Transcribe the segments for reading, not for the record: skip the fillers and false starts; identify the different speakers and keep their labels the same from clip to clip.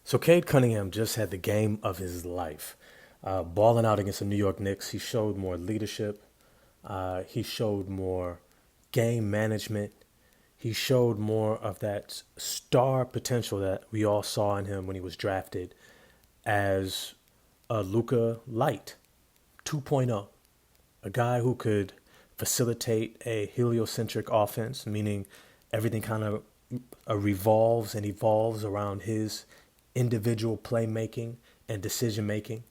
Speaker 1: So Cade Cunningham just had the game of his life. Balling out against the New York Knicks, he showed more leadership. He showed more game management. He showed more of that star potential that we all saw in him when he was drafted as a Luka Light 2.0, a guy who could facilitate a heliocentric offense, meaning everything kind of revolves and evolves around his individual playmaking and decision making.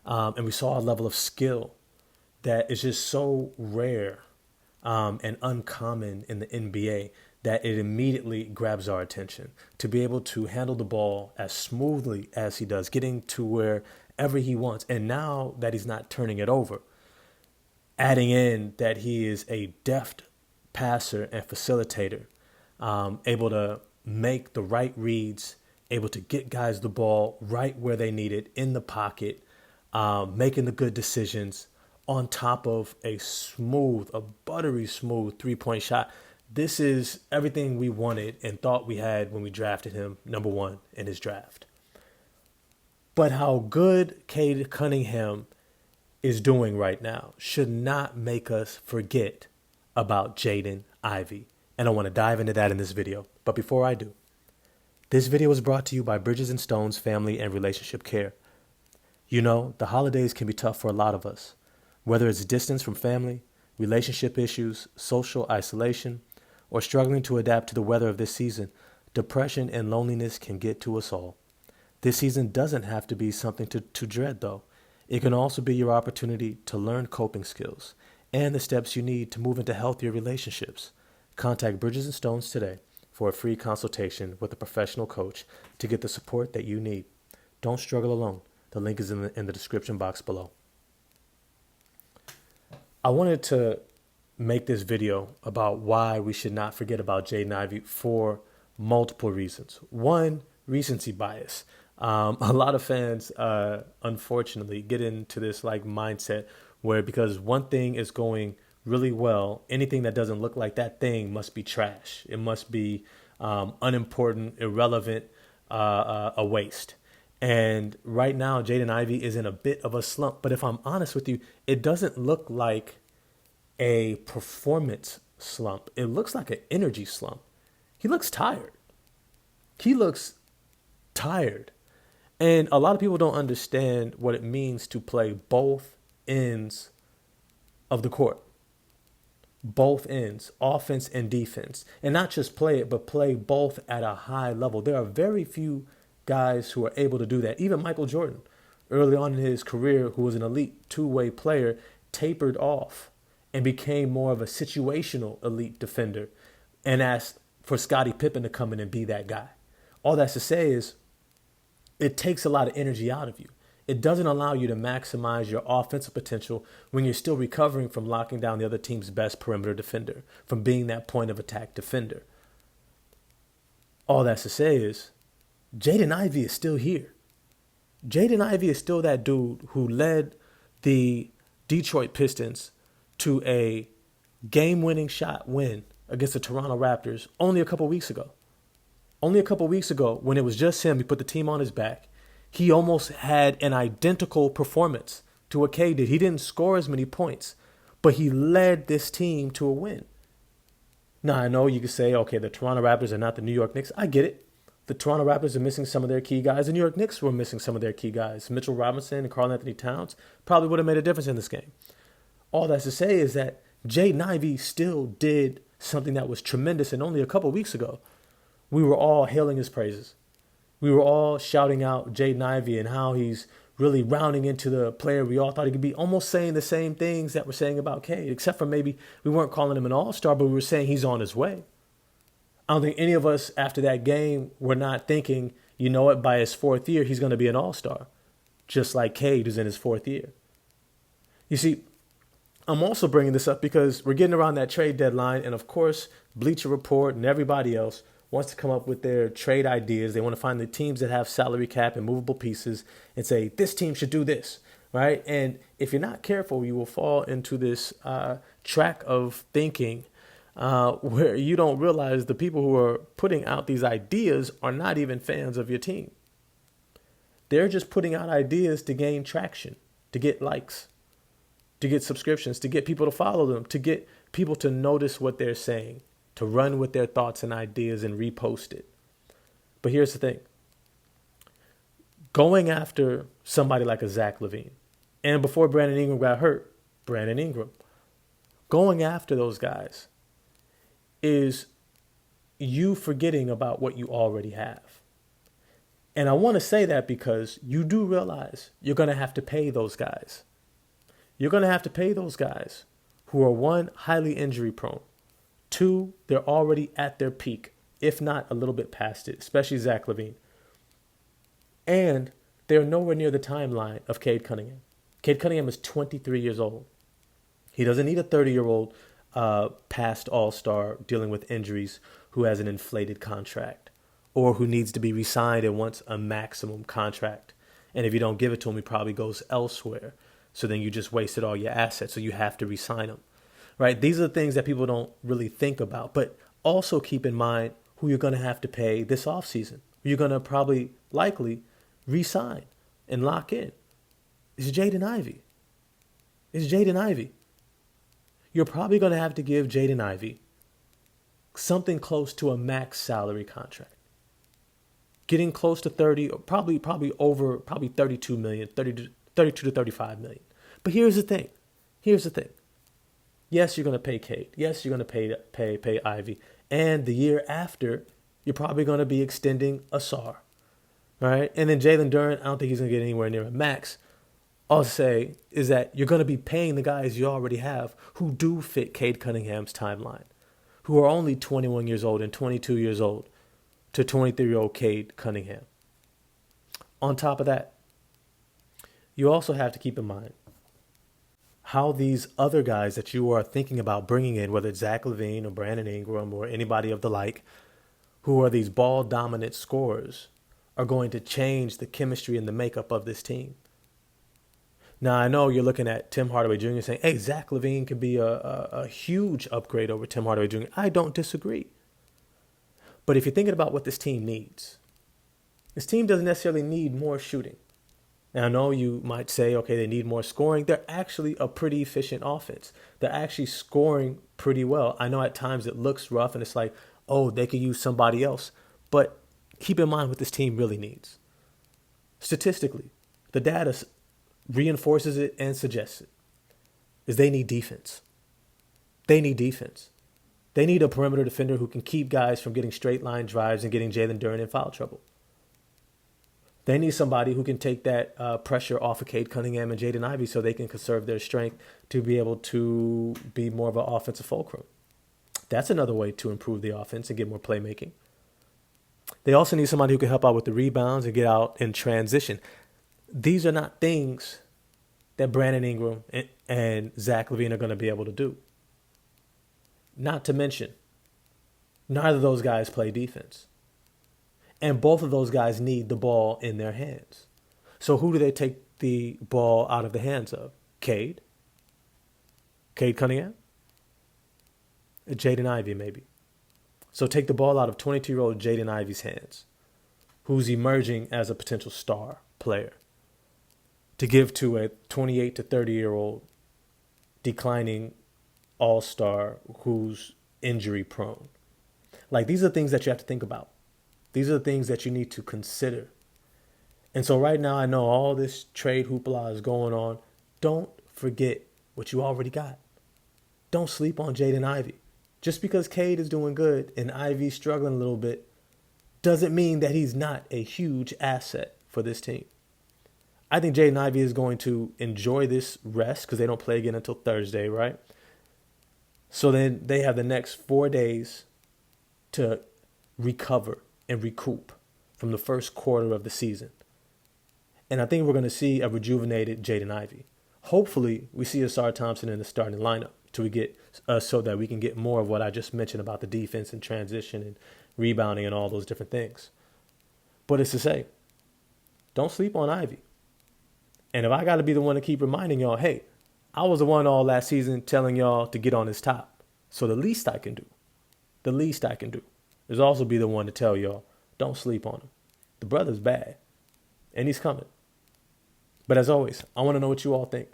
Speaker 1: And we saw a level of skill that is just so rare and uncommon in the NBA that it immediately grabs our attention. To be able to handle the ball as smoothly as he does, getting to wherever he wants. And now that he's not turning it over, adding in that he is a deft passer and facilitator, able to make the right reads, able to get guys the ball right where they need it in the pocket, making the good decisions on top of a buttery smooth 3-point shot. This is everything we wanted and thought we had when we drafted him number one in his draft. But how good Cade Cunningham is doing right now should not make us forget about JADEN IVEY. And I want to dive into that in this video. But before I do, this video is brought to you by Bridges and Stones Family and Relationship Care. You know, the holidays can be tough for a lot of us, whether it's distance from family, relationship issues, social isolation, or struggling to adapt to the weather of this season. Depression and loneliness can get to us all. This season doesn't have to be something to dread, though. It can also be your opportunity to learn coping skills and the steps you need to move into healthier relationships. Contact Bridges and Stones today for a free consultation with a professional coach to get the support that you need. Don't struggle alone. The link is in the description box below. I wanted to make this video about why we should not forget about JADEN IVEY for multiple reasons. One, recency bias. A lot of fans, unfortunately, get into this mindset where because one thing is going really well, anything that doesn't look like that thing must be trash. It must be unimportant, irrelevant, a waste. And right now, JADEN IVEY is in a bit of a slump. But if I'm honest with you, it doesn't look like a performance slump. It looks like an energy slump. He looks tired. He looks tired. And a lot of people don't understand what it means to play both ends of the court. Both ends, offense and defense. And not just play it, but play both at a high level. There are very few guys who are able to do that. Even Michael Jordan, early on in his career, who was an elite two-way player, tapered off and became more of a situational elite defender and asked for Scottie Pippen to come in and be that guy. All that's to say is it takes a lot of energy out of you. It doesn't allow you to maximize your offensive potential when you're still recovering from locking down the other team's best perimeter defender, from being that point of attack defender. All that's to say is JADEN IVEY is still here. JADEN IVEY is still that dude who led the Detroit Pistons to a game-winning shot win against the Toronto Raptors only a couple weeks ago. Only a couple weeks ago, when it was just him, he put the team on his back. He almost had an identical performance to what Cade did. He didn't score as many points, but he led this team to a win. Now, I know you could say, okay, the Toronto Raptors are not the New York Knicks. I get it. The Toronto Raptors are missing some of their key guys. The New York Knicks were missing some of their key guys. Mitchell Robinson and Karl Anthony Towns probably would have made a difference in this game. All that's to say is that JADEN IVEY still did something that was tremendous, and only a couple weeks ago, we were all hailing his praises. We were all shouting out JADEN IVEY and how he's really rounding into the player we all thought he could be, almost saying the same things that we're saying about Cade, except for maybe we weren't calling him an all-star, but we were saying he's on his way. I don't think any of us after that game were not thinking, you know what, by his fourth year, he's going to be an all-star, just like Cade, who's in his fourth year. You see, I'm also bringing this up because we're getting around that trade deadline, and of course, Bleacher Report and everybody else wants to come up with their trade ideas. They want to find the teams that have salary cap and movable pieces and say, this team should do this, right? And if you're not careful, you will fall into this track of thinking where you don't realize the people who are putting out these ideas are not even fans of your team. They're just putting out ideas to gain traction, to get likes, to get subscriptions, to get people to follow them, to get people to notice what they're saying, to run with their thoughts and ideas and repost it. But here's the thing. Going after somebody like a Zach LaVine, and before Brandon Ingram got hurt, Brandon Ingram, going after those guys is you forgetting about what you already have. And I want to say that because you do realize you're going to have to pay those guys. You're going to have to pay those guys who are, one, highly injury prone. Two, they're already at their peak, if not a little bit past it, especially Zach LaVine. And they're nowhere near the timeline of Cade Cunningham. Cade Cunningham is 23 years old. He doesn't need a 30-year-old past all-star dealing with injuries who has an inflated contract or who needs to be re-signed and wants a maximum contract. And if you don't give it to him, he probably goes elsewhere. So then you just wasted all your assets, so you have to re-sign him. Right? These are the things that people don't really think about. But also keep in mind who you're going to have to pay this offseason. You're going to probably likely re-sign and lock in. It's Jaden Ivey. It's Jaden Ivey. You're probably going to have to give Jaden Ivey something close to a max salary contract. Getting close to 30, or probably 32 million, 32 to 35 million. But here's the thing. Yes, you're going to pay Cade. Yes, you're going to pay Ivy. And the year after, you're probably going to be extending Asar. All right? And then Jalen Duren, I don't think he's going to get anywhere near a max. All I'll say is that you're going to be paying the guys you already have who do fit Cade Cunningham's timeline, who are only 21 years old and 22 years old to 23-year-old Cade Cunningham. On top of that, you also have to keep in mind how these other guys that you are thinking about bringing in, whether it's Zach LaVine or Brandon Ingram or anybody of the like, who are these ball-dominant scorers, are going to change the chemistry and the makeup of this team. Now, I know you're looking at Tim Hardaway Jr. saying, hey, Zach LaVine could be a huge upgrade over Tim Hardaway Jr. I don't disagree. But if you're thinking about what this team needs, this team doesn't necessarily need more shooting. And I know you might say, okay, they need more scoring. They're actually a pretty efficient offense. They're actually scoring pretty well. I know at times it looks rough and it's like, oh, they could use somebody else. But keep in mind what this team really needs. Statistically, the data reinforces it and suggests it, is they need defense. They need defense. They need a perimeter defender who can keep guys from getting straight line drives and getting Jalen Duren in foul trouble. They need somebody who can take that pressure off of Cade Cunningham and Jaden Ivey so they can conserve their strength to be able to be more of an offensive fulcrum. That's another way to improve the offense and get more playmaking. They also need somebody who can help out with the rebounds and get out in transition. These are not things that Brandon Ingram and Zach LaVine are going to be able to do. Not to mention, neither of those guys play defense. And both of those guys need the ball in their hands. So who do they take the ball out of the hands of? Cade? Cade Cunningham? Jaden Ivey, maybe. So take the ball out of 22-year-old Jaden Ivey's hands, who's emerging as a potential star player, to give to a 28 to 30-year-old declining all-star who's injury prone. Like, these are things that you have to think about. These are the things that you need to consider. And so right now, I know all this trade hoopla is going on. Don't forget what you already got. Don't sleep on Jaden Ivey. Just because Cade is doing good and Ivey's struggling a little bit doesn't mean that he's not a huge asset for this team. I think Jaden Ivey is going to enjoy this rest because they don't play again until Thursday, right? So then they have the next 4 days to recover and recoup from the first quarter of the season. And I think we're going to see a rejuvenated Jaden Ivey. Hopefully, we see Asar Thompson in the starting lineup so that we can get more of what I just mentioned about the defense and transition and rebounding and all those different things. But it's to say, don't sleep on Ivey. And if I got to be the one to keep reminding y'all, hey, I was the one all last season telling y'all to get on his top. So the least I can do is also be the one to tell y'all, don't sleep on him. The brother's bad. and he's coming. But as always, I want to know what you all think.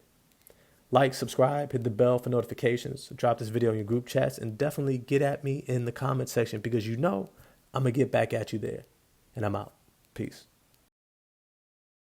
Speaker 1: Like, subscribe, hit the bell for notifications, drop this video in your group chats, and definitely get at me in the comment section because you know I'm going to get back at you there. And I'm out. Peace.